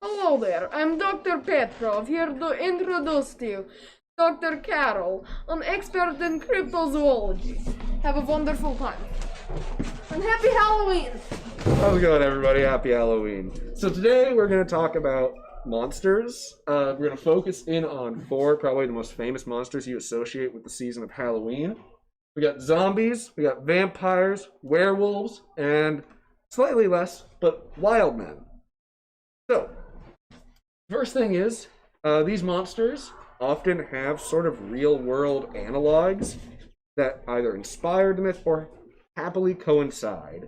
Hello there, I'm Dr. Petrov, here to introduce to you Dr. Carol, an expert in cryptozoology. Have a wonderful time. And happy Halloween! How's it going, everybody? Happy Halloween. So today we're going to talk about monsters. We're going to focus in on four, probably the most famous monsters you associate with the season of Halloween. We got zombies, we got vampires, werewolves, and slightly less, but wild men. So, first thing is, these monsters often have sort of real-world analogs that either inspired the myth or happily coincide.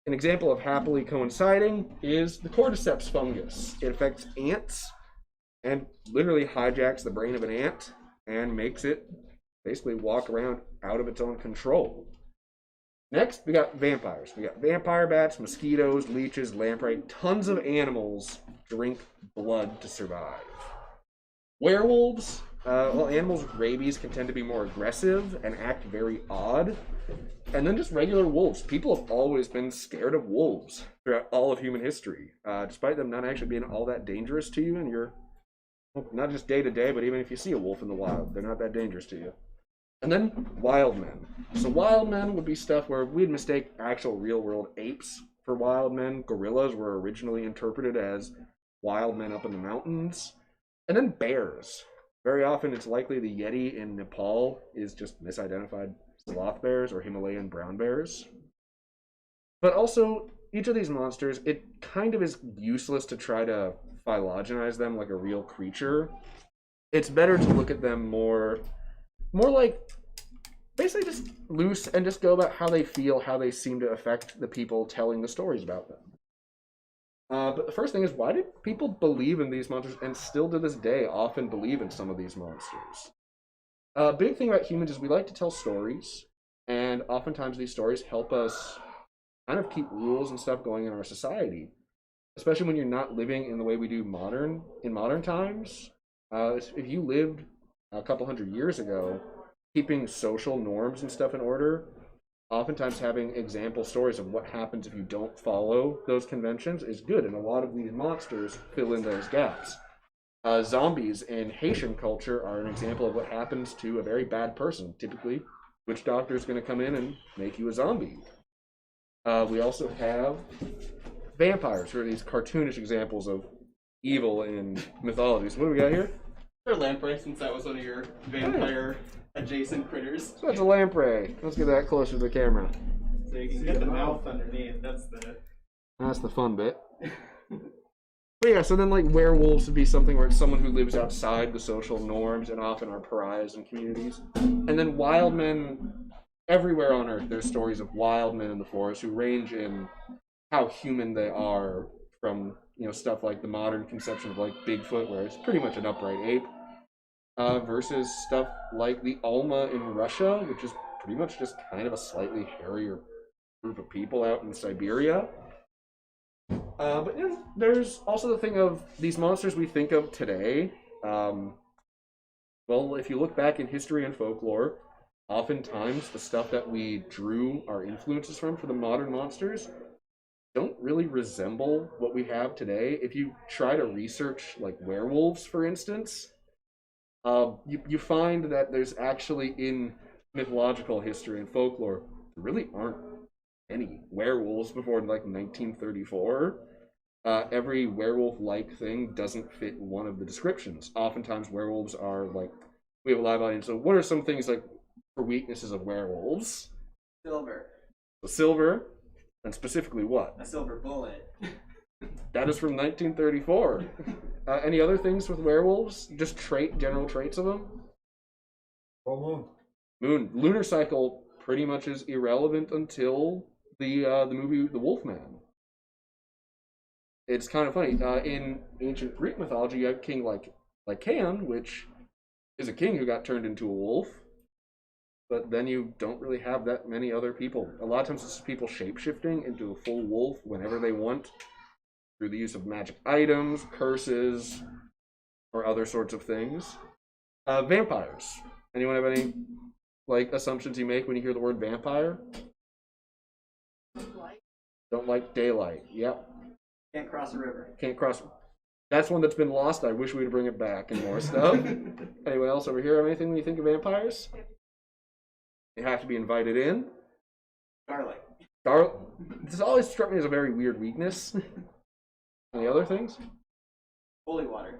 An example of happily coinciding is the cordyceps fungus. It affects ants and literally hijacks the brain of an ant and makes it basically walk around out of its own control. Next, we got vampires. We got vampire bats, mosquitoes, leeches, lamprey. Tons of animals drink blood to survive. Werewolves, animals with rabies can tend to be more aggressive and act very odd. And then just regular wolves. People have always been scared of wolves throughout all of human history, despite them not actually being all that dangerous to you in your, not just day to day, but even if you see a wolf in the wild, they're not that dangerous to you. And then wild men. So wild men would be stuff where we'd mistake actual real-world apes for wild men. Gorillas were originally interpreted as wild men up in the mountains. And then bears. Very often it's likely the Yeti in Nepal is just misidentified sloth bears or Himalayan brown bears. But also, each of these monsters, it kind of is useless to try to phylogenize them like a real creature. It's better to look at them more like basically just loose and just go about how they feel, how they seem to affect the people telling the stories about them. But the first thing is, why did people believe in these monsters and still to this day often believe in some of these monsters? A big thing about humans is we like to tell stories, and oftentimes these stories help us kind of keep rules and stuff going in our society, especially when you're not living in the way we do in modern times. If you lived a couple hundred years ago, keeping social norms and stuff in order, oftentimes having example stories of what happens if you don't follow those conventions is good, and a lot of these monsters fill in those gaps. Zombies in Haitian culture are an example of what happens to a very bad person. Typically, witch doctor is going to come in and make you a zombie. We also have vampires, who are these cartoonish examples of evil in mythologies. What do we got here? Or lamprey, since that was one of your vampire adjacent critters. So that's a lamprey. Let's get that closer to the camera. So you can get the mouth underneath. That's the fun bit. But yeah, so then like werewolves would be something where it's someone who lives outside the social norms and often are pariahs in communities. And then wild men, everywhere on Earth, there's stories of wild men in the forest who range in how human they are, from stuff like the modern conception of like Bigfoot, where it's pretty much an upright ape, versus stuff like the Alma in Russia, which is pretty much just kind of a slightly hairier group of people out in Siberia. But there's also the thing of these monsters we think of today. Well, if you look back in history and folklore, oftentimes the stuff that we drew our influences from for the modern monsters don't really resemble what we have today. If you try to research like werewolves, for instance, you find that there's actually in mythological history and folklore, there really aren't any werewolves before like 1934. Every werewolf-like thing doesn't fit one of the descriptions. Oftentimes werewolves are like, we have a live audience, so what are some things like for weaknesses of werewolves? silver. The silver, and specifically what? A silver bullet. That is from 1934. Any other things with werewolves? Just general traits of them? Full Moon. Lunar cycle pretty much is irrelevant until the movie The Wolfman. It's kind of funny. In ancient Greek mythology, you have king like Lycaon, which is a king who got turned into a wolf. But then you don't really have that many other people. A lot of times it's people shape-shifting into a full wolf whenever they want, through the use of magic items, curses, or other sorts of things. Vampires. Anyone have any like assumptions you make when you hear the word vampire? Don't like daylight. Yep. Can't cross a river. Can't cross. That's one that's been lost. I wish we'd bring it back and more stuff. Anyone else over here have anything when you think of vampires? They have to be invited in. Garlic. This always struck me as a very weird weakness. Any other things? Holy water.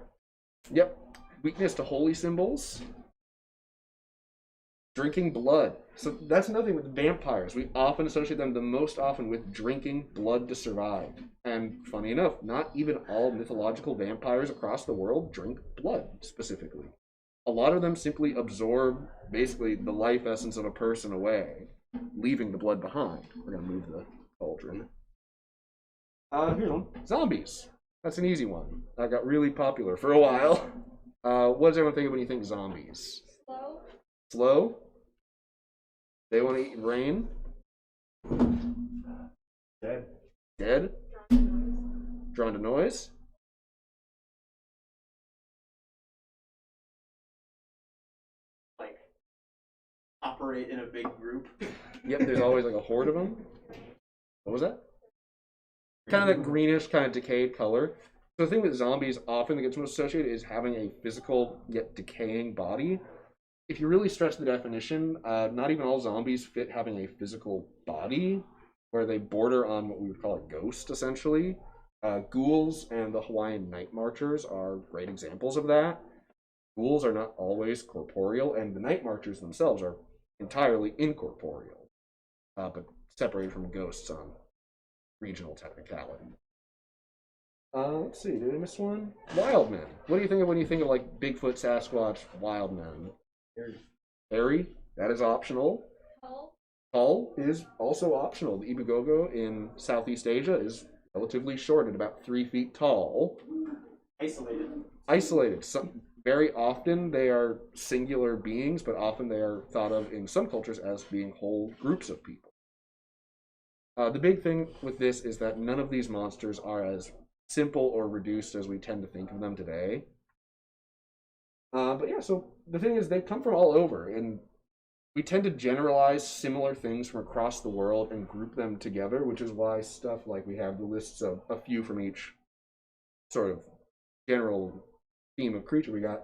Yep. Weakness to holy symbols. Drinking blood. So that's another thing with vampires. We often associate them the most often with drinking blood to survive. And funny enough, not even all mythological vampires across the world drink blood specifically. A lot of them simply absorb basically the life essence of a person away, leaving the blood behind. We're going to move the cauldron. Here's one. Zombies. That's an easy one. That got really popular for a while. What does everyone think of when you think zombies? Slow. Slow? They want to eat rain? Dead. Dead? Drawn to noise? Like, operate in a big group. Yep, there's always like a horde of them. What was that? Kind of that greenish, kind of decayed color. So the thing with zombies often that gets most associated is having a physical yet decaying body. If you really stretch the definition, not even all zombies fit having a physical body, where they border on what we would call a ghost, essentially. Ghouls and the Hawaiian night marchers are great examples of that. Ghouls are not always corporeal, and the night marchers themselves are entirely incorporeal, but separated from ghosts on regional technicality. Let's see, did I miss one? Wild men. What do you think of when you think of like Bigfoot, Sasquatch, wild men? Hairy, that is optional. Tall is also optional. The Ibigogo in Southeast Asia is relatively short at about 3 feet tall. Isolated. Isolated. Very often they are singular beings, but often they are thought of in some cultures as being whole groups of people. The big thing with this is that none of these monsters are as simple or reduced as we tend to think of them today. But yeah, so the thing is, they come from all over, and we tend to generalize similar things from across the world and group them together, which is why stuff like we have the lists of a few from each sort of general theme of creature. We got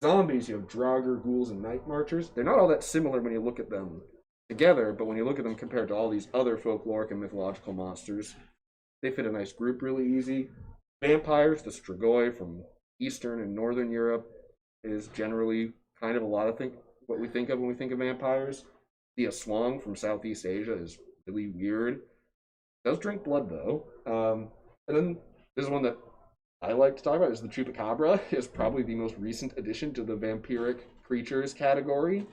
zombies, you have Draugr, ghouls, and night marchers. They're not all that similar when you look at them together, but when you look at them compared to all these other folkloric and mythological monsters, they fit a nice group really easy. Vampires, the Strigoi from Eastern and Northern Europe, is generally kind of a lot of what we think of when we think of vampires. The Aswang from Southeast Asia is really weird. Does drink blood though. And then this is one that I like to talk about is the Chupacabra. Is probably the most recent addition to the vampiric creatures category.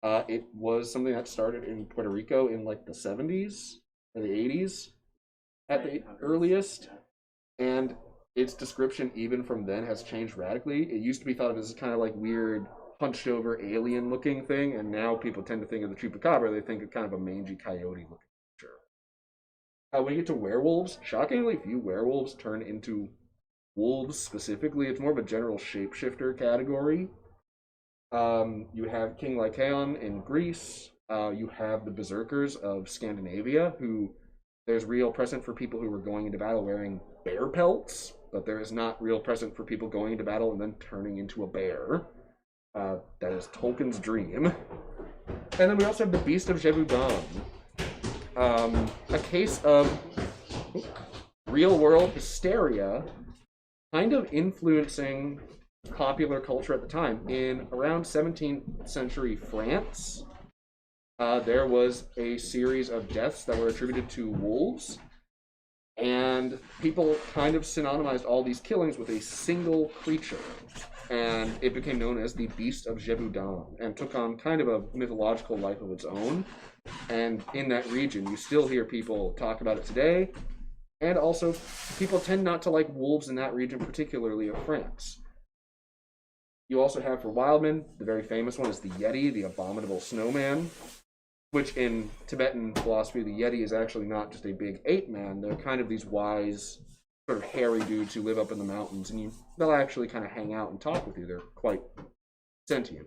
It was something that started in Puerto Rico in like the 70s or the 80s at the earliest. And its description, even from then, has changed radically. It used to be thought of as kind of like weird, hunched over alien looking thing, and now people tend to think of the Chupacabra, they think of kind of a mangy coyote looking creature. When you get to werewolves, shockingly few werewolves turn into wolves specifically. It's more of a general shapeshifter category. You have King Lycaon in Greece. You have the Berserkers of Scandinavia, who there's real precedent for people who were going into battle wearing bear pelts, but there is not real precedent for people going into battle and then turning into a bear. That is Tolkien's dream. And then we also have the Beast of Gévaudan. A case of real-world hysteria kind of influencing popular culture at the time. In around 17th century France, there was a series of deaths that were attributed to wolves, and people kind of synonymized all these killings with a single creature, and it became known as the Beast of Gévaudan, and took on kind of a mythological life of its own. And in that region, you still hear people talk about it today, and also people tend not to like wolves in that region, particularly of France. You also have for wildmen, the very famous one is the Yeti, the abominable snowman, which in Tibetan philosophy, the Yeti is actually not just a big ape man. They're kind of these wise, sort of hairy dudes who live up in the mountains, and they'll actually kind of hang out and talk with you. They're quite sentient.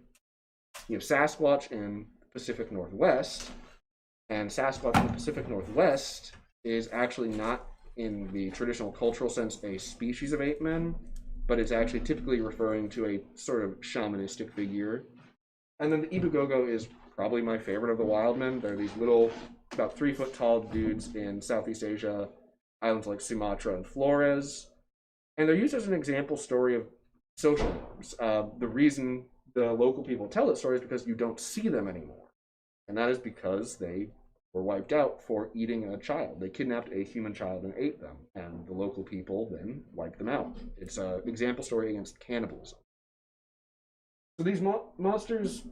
You have Sasquatch in the Pacific Northwest, and Sasquatch in the Pacific Northwest is actually not, in the traditional cultural sense, a species of ape men. but it's actually typically referring to a sort of shamanistic figure. And then the Ibugogo is probably my favorite of the Wildmen. They're these little, about 3 foot tall dudes in Southeast Asia, islands like Sumatra and Flores. And they're used as an example story of social norms. The reason the local people tell that story is because you don't see them anymore. And that is because they were wiped out for eating a child. They kidnapped a human child and ate them, and the local people then wiped them out. It's an example story against cannibalism. So these monsters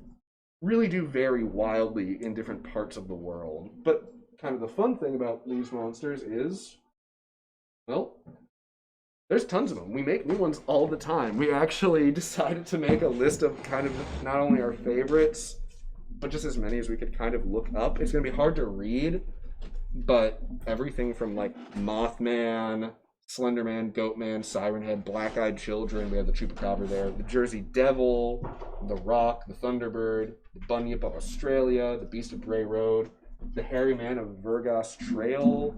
really do vary wildly in different parts of the world, but kind of the fun thing about these monsters is, well, there's tons of them. We make new ones all the time. We actually decided to make a list of kind of not only our favorites, but just as many as we could kind of look up. It's going to be hard to read, but everything from like Mothman, Slenderman, Goatman, Siren Head, Black-Eyed Children, we have the Chupacabra there, the Jersey Devil, the Rock, the Thunderbird, the Bunyip of Australia, the Beast of Bray Road, the Hairy Man of Vergas Trail,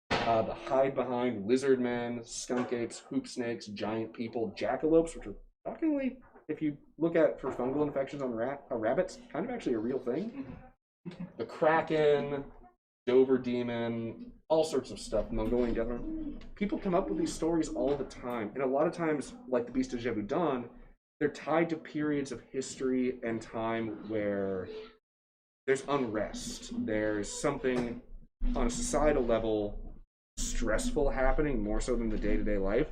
the Hide Behind, Lizard Men, Skunk Apes, Hoop Snakes, Giant People, Jackalopes, which are shockingly, if you look at for fungal infections on rabbits, kind of actually a real thing. The Kraken, Dover Demon, all sorts of stuff, Mongolian Deathworm. People come up with these stories all the time, and a lot of times, like the Beast of Gévaudan, they're tied to periods of history and time where there's unrest. There's something on a societal level stressful happening more so than the day-to-day life.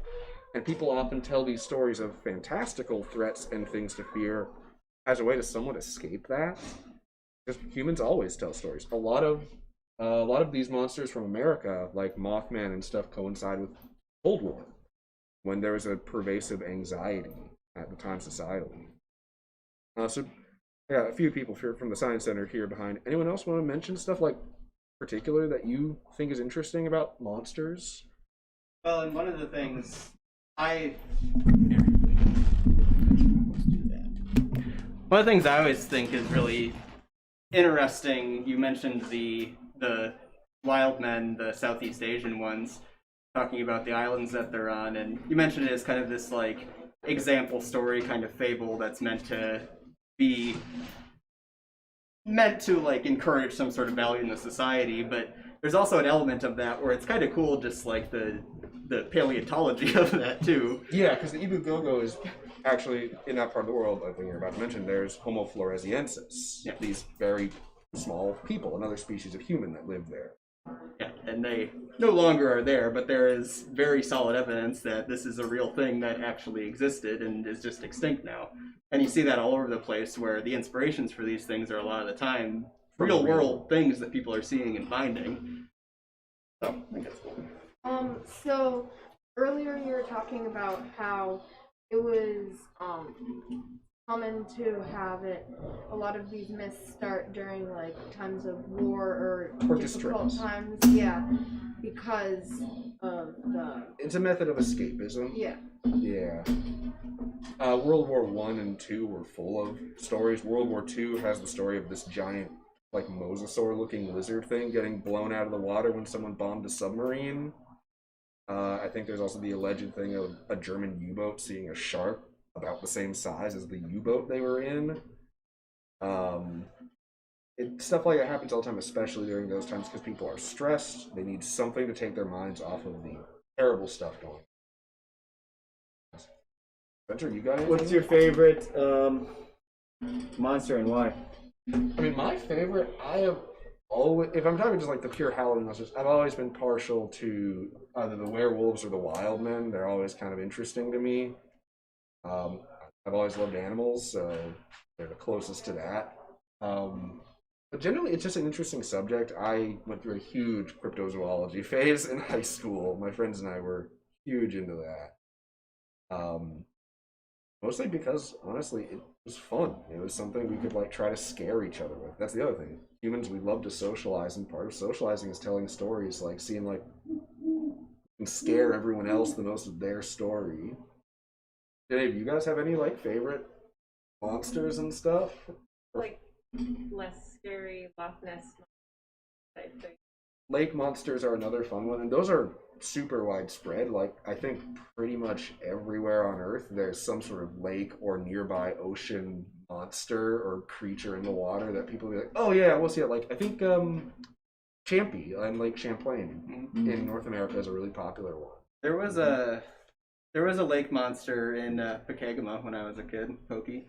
And people often tell these stories of fantastical threats and things to fear as a way to somewhat escape that. Because humans always tell stories. A lot of these monsters from America, like Mothman and stuff, coincide with Cold War, when there was a pervasive anxiety at the time societally. So, yeah, a few people from the Science Center here behind. Anyone else want to mention stuff like particular that you think is interesting about monsters? Well, and one of the things I always think is really interesting, you mentioned the wild men, the Southeast Asian ones, talking about the islands that they're on, and you mentioned it as kind of this like example story kind of fable that's meant to like encourage some sort of value in the society, but there's also an element of that where it's kind of cool, just like the paleontology of that too. Yeah, because the Ibugogo is actually in that part of the world. I think you're about to mention. There's Homo floresiensis. Yeah. These very small people, another species of human that live there. Yeah, and they no longer are there, but there is very solid evidence that this is a real thing that actually existed and is just extinct now. And you see that all over the place, where the inspirations for these things are a lot of the time real world things that people are seeing and finding. So I think that's cool. So earlier you were talking about how it was common to have a lot of these myths start during like times of war or difficult distress. times. Yeah, because of the. It's a method of escapism. Yeah. Yeah. World War I and II were full of stories. World War II has the story of this giant, like mosasaur-looking lizard thing getting blown out of the water when someone bombed a submarine. I think there's also the alleged thing of a German U-boat seeing a shark about the same size as the U-boat they were in. Stuff like that happens all the time, especially during those times, because people are stressed. They need something to take their minds off of the terrible stuff going on. Spencer, you got anything? What's your favorite monster and why? I mean, my favorite, I have always, if I'm talking just like the pure Halloween monsters, I've always been partial to either the werewolves or the wild men. They're always kind of interesting to me. I've always loved animals, so they're the closest to that. But generally, it's just an interesting subject. I went through a huge cryptozoology phase in high school. My friends and I were huge into that. Mostly because, honestly, it was fun. It was something we could like try to scare each other with. That's the other thing. Humans, we love to socialize, and part of socializing is telling stories, like seeing like and scare everyone else the most with their story. Did any of you guys have any like favorite monsters and stuff? Like less scary Loch Ness type thing. Lake monsters are another fun one, and those are super widespread. Like, I think pretty much everywhere on Earth, there's some sort of lake or nearby ocean monster or creature in the water that people be like, oh yeah, we'll see it. Like, I think Champy and Lake Champlain in North America is a really popular one. There was a lake monster in Pokegama when I was a kid, Pokey.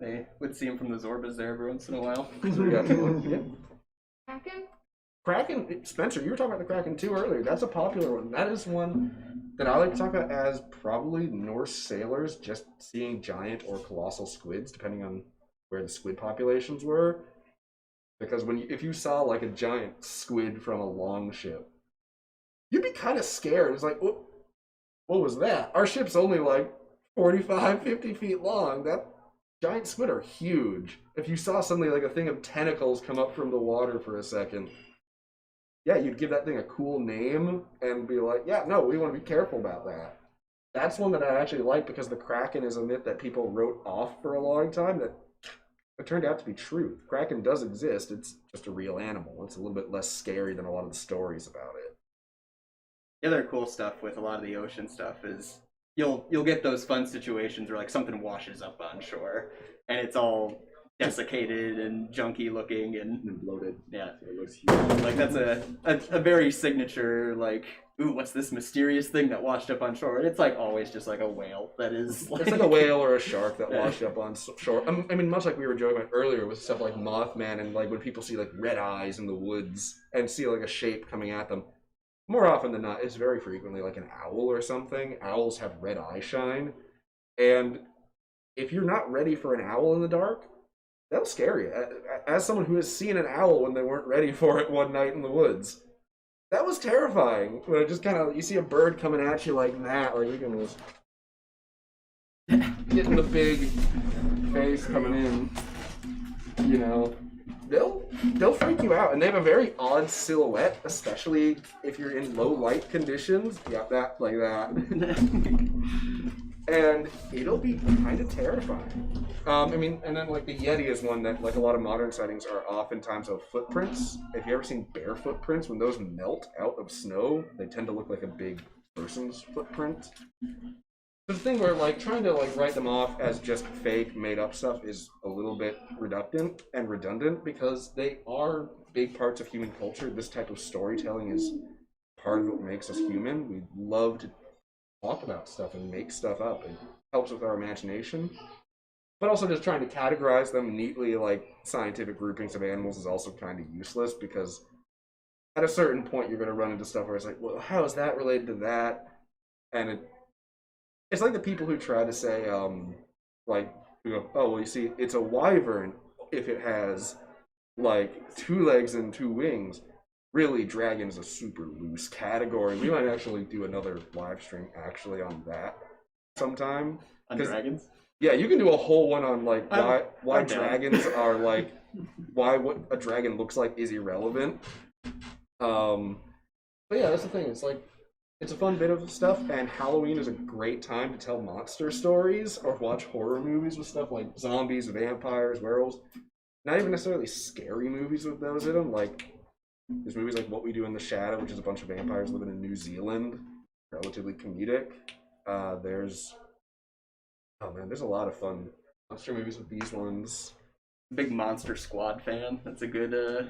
They would see him from the Zorbas there every once in a while. So we got yeah. Kraken? Kraken, Spencer, you were talking about the Kraken too earlier. That's a popular one. That is one that I like to talk about as probably Norse sailors just seeing giant or colossal squids, depending on where the squid populations were. Because if you saw like a giant squid from a longship, you'd be kind of scared. It's like, what was that? Our ship's only like 45, 50 feet long. That giant squid are huge. If you saw suddenly like a thing of tentacles come up from the water for a second, yeah, you'd give that thing a cool name and be like, yeah, no, we want to be careful about that. That's one that I actually like because the Kraken is a myth that people wrote off for a long time that it turned out to be true. Kraken does exist. It's just a real animal. It's a little bit less scary than a lot of the stories about it. The other cool stuff with a lot of the ocean stuff is you'll get those fun situations where like something washes up on shore and it's all desiccated and junky looking and bloated. Yeah, it looks huge. like that's a very signature like, ooh, what's this mysterious thing that washed up on shore? And it's like always just like a whale that is like... It's like a whale or a shark that washed up on shore. I mean, much like we were joking about earlier with stuff like Mothman and like when people see like red eyes in the woods and see like a shape coming at them. More often than not, it's very frequently like an owl or something. Owls have red eye shine. And if you're not ready for an owl in the dark, that'll scare you. As someone who has seen an owl when they weren't ready for it one night in the woods, that was terrifying. When it just kind of, you see a bird coming at you like that, like you can just getting the big face coming in, you know. They'll freak you out, and they have a very odd silhouette, especially if you're in low light conditions. Yeah, that like that, and it'll be kind of terrifying. I mean, and then like the Yeti is one that like a lot of modern sightings are oftentimes of footprints. If you ever seen bear footprints, when those melt out of snow, they tend to look like a big person's footprint. The thing where like trying to like write them off as just fake made up stuff is a little bit redundant because they are big parts of human culture. This type of storytelling is part of what makes us human. We love to talk about stuff and make stuff up. It helps with our imagination. But also just trying to categorize them neatly like scientific groupings of animals is also kind of useless because at a certain point you're going to run into stuff where it's like, well, how is that related to that? And it's like the people who try to say, like, you go, oh, well, you see, it's a wyvern if it has, like, 2 legs and 2 wings. Really, dragon is a super loose category. We might actually do another live stream, actually, on that sometime. On dragons? Yeah, you can do a whole one on, like, why I'm dragons are, like, why what a dragon looks like is irrelevant. But yeah, that's the thing. It's like, it's a fun bit of stuff, and Halloween is a great time to tell monster stories or watch horror movies with stuff like zombies, vampires, werewolves. Not even necessarily scary movies with those in them. Like, there's movies like What We Do in the Shadow, which is a bunch of vampires living in New Zealand, relatively comedic. There's a lot of fun monster movies with these ones. Big Monster Squad fan. That's a good,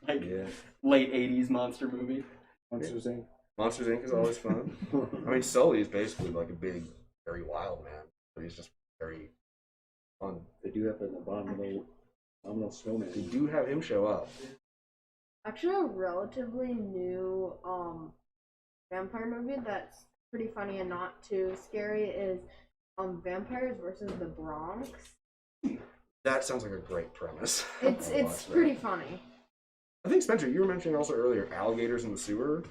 Yeah. late 80s monster movie. Monsters Inc. Monsters Inc. is always fun. I mean, Sully is basically like a big, very wild man, but he's just very fun. They do have an abominable snowman. They do have him show up. Actually, a relatively new vampire movie that's pretty funny and not too scary is Vampires versus the Bronx. That sounds like a great premise. It's pretty funny. I think, Spencer, you were mentioning also earlier alligators in the sewer.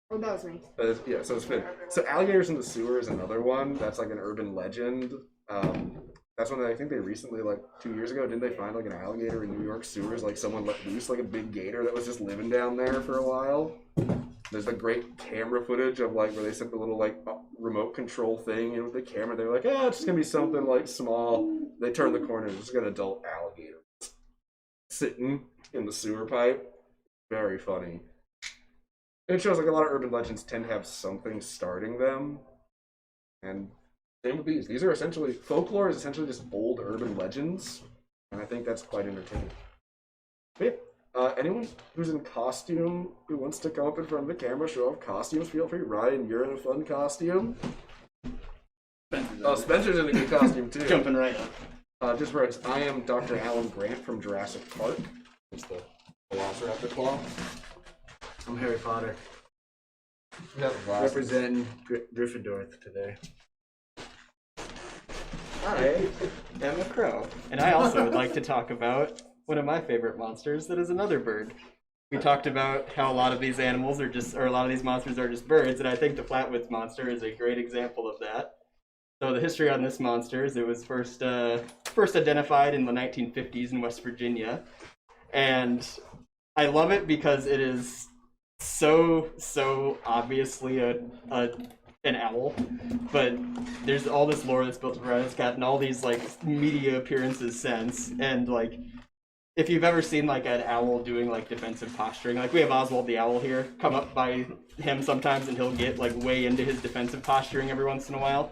Oh, that was me. Yeah, so it's good. So alligators in the sewer is another one that's like an urban legend. That's one that I think they recently, like 2 years ago, didn't they find like an alligator in New York sewers? Like someone let loose like a big gator that was just living down there for a while. There's like great camera footage of like where they set the little like remote control thing in with the camera. They're like, oh, it's just gonna be something like small. They turn the corner, there's just an adult alligator sitting in the sewer pipe. Very funny. It shows like a lot of urban legends tend to have something starting them, and same with these. These are essentially folklore is essentially just old urban legends, and I think that's quite entertaining. But yeah, anyone who's in costume who wants to come up in front of the camera, show off costumes, feel free. Ryan, you're in a fun costume. Spencer's in a good costume too. Jumping right up. Just for us, I am Dr. Alan Grant from Jurassic Park. It's the Velociraptor claw. I'm Harry Potter. You have glasses. Representing Gryffindor today. I am a crow, and I also would like to talk about one of my favorite monsters that is another bird. We talked about how a lot of these animals are just, or a lot of these monsters are just birds, and I think the flatwoods monster is a great example of that. So the history on this monster is it was first identified in the 1950s in West Virginia, and I love it because it is so obviously an owl, but there's all this lore that's built around this cat and all these like media appearances since, and like if you've ever seen like an owl doing like defensive posturing, like we have Oswald the owl here, come up by him sometimes and he'll get like way into his defensive posturing every once in a while.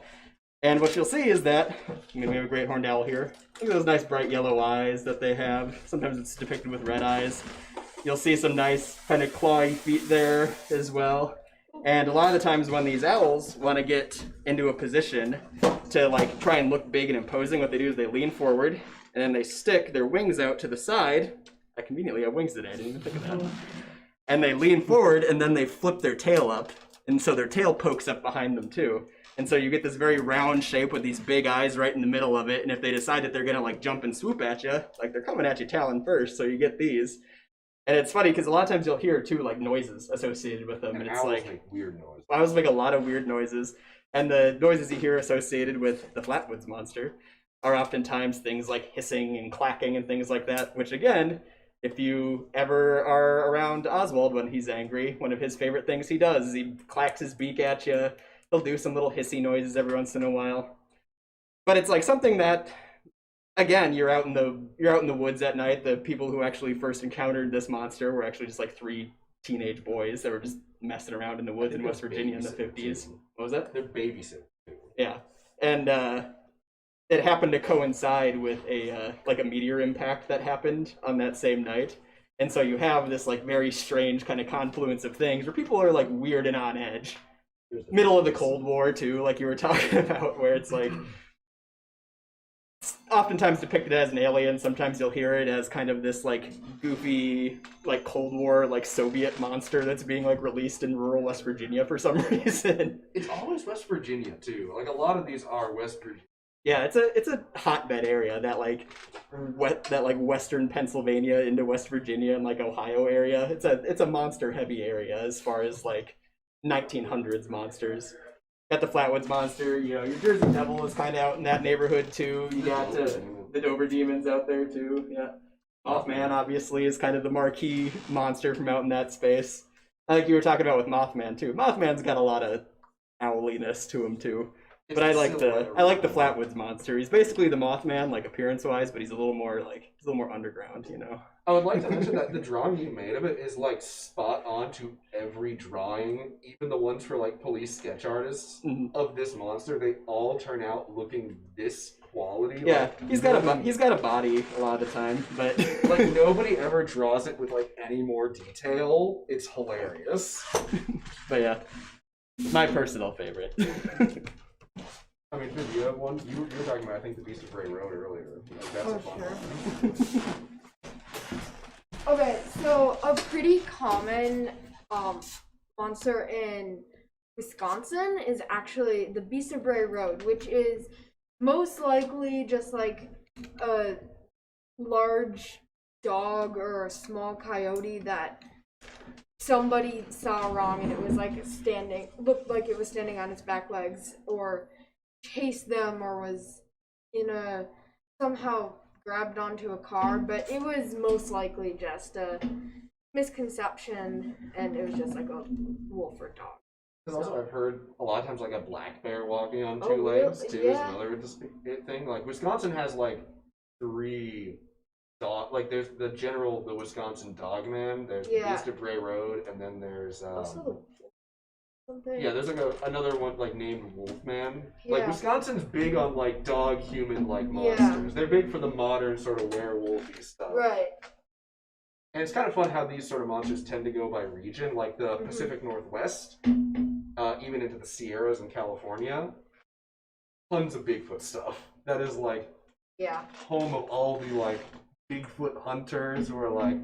And what you'll see is that, I mean, we have a great horned owl here. Look at those nice bright yellow eyes that they have. Sometimes it's depicted with red eyes. You'll see some nice kind of clawy feet there as well. And a lot of the times when these owls want to get into a position to like try and look big and imposing, what they do is they lean forward and then they stick their wings out to the side. I conveniently have wings today, I didn't even think of that. And they lean forward and then they flip their tail up. And so their tail pokes up behind them too. And so you get this very round shape with these big eyes right in the middle of it. And if they decide that they're gonna like jump and swoop at you, like they're coming at you talon first, so you get these. And it's funny because a lot of times you'll hear too like noises associated with them, and it's like make weird noise. owls make a lot of weird noises, and the noises you hear associated with the flatwoods monster are oftentimes things like hissing and clacking and things like that. Which again, if you ever are around Oswald when he's angry, one of his favorite things he does is he clacks his beak at you. He'll do some little hissy noises every once in a while, but it's like something that, again, you're out in the woods at night. The people who actually first encountered this monster were actually just like 3 teenage boys that were just messing around in the woods in West Virginia in the 50s. What was that? They're babysitters. Yeah, and it happened to coincide with a like a meteor impact that happened on that same night, and so you have this like very strange kind of confluence of things where people are like weird and on edge. Middle of the Cold War too, like you were talking about, where it's like it's oftentimes depicted as an alien. Sometimes you'll hear it as kind of this like goofy like Cold War like Soviet monster that's being like released in rural West Virginia for some reason. It's always West Virginia too. Like a lot of these are West Virginia. Yeah, it's a hotbed area, that like western Pennsylvania into West Virginia and like Ohio area. It's a monster heavy area as far as like 1900s monsters. Got the Flatwoods monster, you know, your Jersey Devil is kind of out in that neighborhood too. You got the Dover Demons out there too. Yeah, Mothman obviously is kind of the marquee monster from out in that space. I think you were talking about with Mothman too. Mothman's got a lot of owliness to him too. But I like the Flatwoods monster. He's basically the Mothman, like appearance-wise, but he's a little more underground, you know. I would like to mention that the drawing you made of it is like spot on to every drawing, even the ones for like police sketch artists of this monster. They all turn out looking this quality. Yeah, like, he's got a body a lot of the time, but like nobody ever draws it with like any more detail. It's hilarious. But yeah, my personal favorite. I mean, do you have one? You were talking about, I think, the Beast of Bray Road earlier. Like, that's a fun one. Okay, so a pretty common monster in Wisconsin is actually the Beast of Bray Road, which is most likely just like a large dog or a small coyote that somebody saw wrong and it was like looked like it was standing on its back legs, or chased them, or was somehow grabbed onto a car, but it was most likely just a misconception, and it was just like a wolf or dog. Because also I've heard a lot of times like a black bear walking on two legs too is another thing. Like Wisconsin has like 3 dog, like there's the Wisconsin Dogman, there's the Yeah. Beast of Bray Road, and then there's Also, something. yeah, there's like another one like named Wolfman. Like Yeah. Wisconsin's big on like dog human like Yeah. monsters. They're big for the modern sort of werewolfy stuff. Right. And it's kind of fun how these sort of monsters tend to go by region, like the Mhm. Pacific Northwest, even into the Sierras in California. Tons of Bigfoot stuff. That is like Yeah. home of all the like Bigfoot hunters who are like,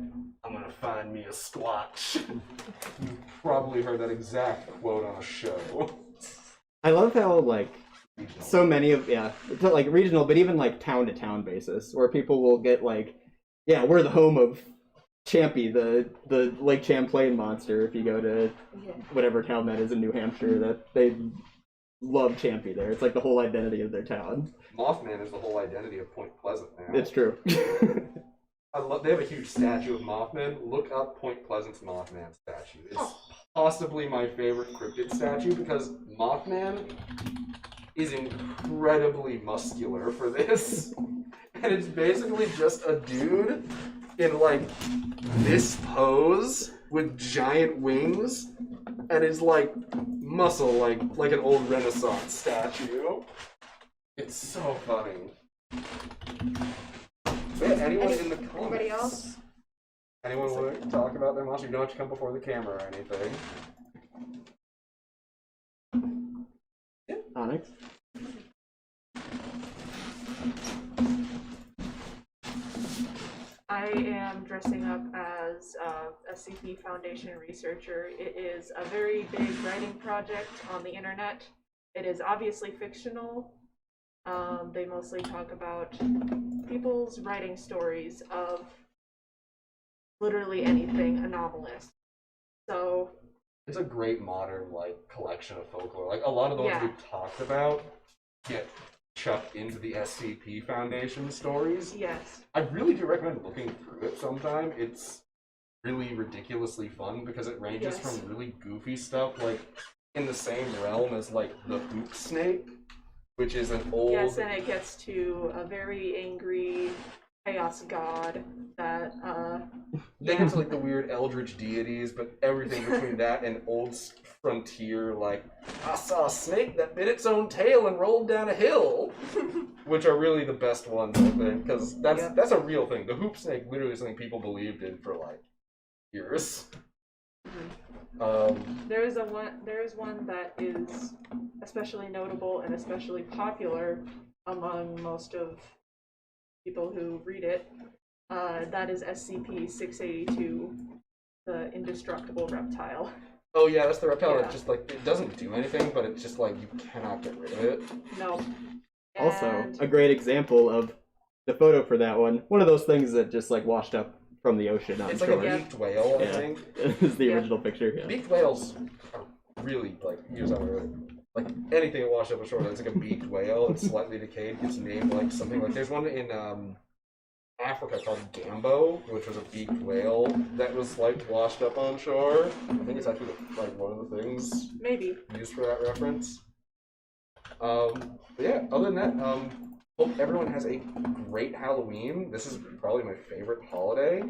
I'm gonna find me a Squatch. You've probably heard that exact quote on a show. I love how like so many of it's not like regional, but even like town to town basis, where people will get like, yeah, we're the home of Champy, the Lake Champlain monster. If you go to Yeah. whatever town that is in New Hampshire, that they love Champy there. It's like the whole identity of their town. Mothman is the whole identity of Point Pleasant now. It's true. They have a huge statue of Mothman. Look up Point Pleasant's Mothman statue. It's possibly my favorite cryptid statue because Mothman is incredibly muscular for this. And it's basically just a dude in like this pose with giant wings and is like muscle like an old Renaissance statue. It's so funny. Yeah, anyone in the comments? Anybody else? Anyone want to talk about their monster? You don't have to come before the camera or anything. Onyx. I am dressing up as a SCP Foundation researcher. It is a very big writing project on the internet. It is obviously fictional. They mostly talk about people's writing stories of literally anything anomalous. So It's a great modern like collection of folklore. Like a lot of the ones Yeah. we've talked about get chucked into the SCP Foundation stories. yes, I really do recommend looking through it sometime. It's really ridiculously fun because it ranges Yes. from really goofy stuff like in the same realm as like the hoop snake, which is an old yes, and it gets to a very angry chaos god that They get to like the weird eldritch deities, but everything between that and old frontier, like I saw a snake that bit its own tail and rolled down a hill, which are really the best ones, I think, because that's a real thing. The hoop snake literally is something people believed in for like years. there is one that is especially notable and especially popular among most of people who read it. That is SCP-682, the indestructible reptile. Oh yeah, that's the reptile Yeah. that just like it doesn't do anything, but it's just like you cannot get rid of it. No. Also, And- a great example of the photo for that one. One of those things that just like washed up from the ocean on It's like shore. a beaked whale, I Yeah. think. Is the Yeah. original picture. Yeah. Beaked whales are really like use that word. Like anything that washed up ashore that's like a beaked whale, it's slightly decayed, gets named like something like there's one in Africa called Gambo, which was a beaked whale that was like washed up on shore. I think it's actually like one of the things Maybe. used for that reference. But yeah, other than that, hope everyone has a great Halloween. This is probably my favorite holiday.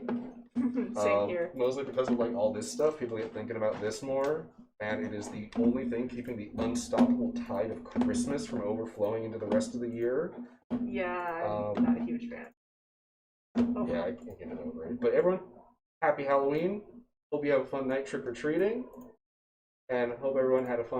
Same here. Mostly because of like all this stuff, people get thinking about this more, and it is the only thing keeping the unstoppable tide of Christmas from overflowing into the rest of the year. Yeah, I'm not a huge fan. Oh, Yeah, I can't get it over it. But everyone, happy Halloween. Hope you have a fun night trick or treating, and hope everyone had a fun time.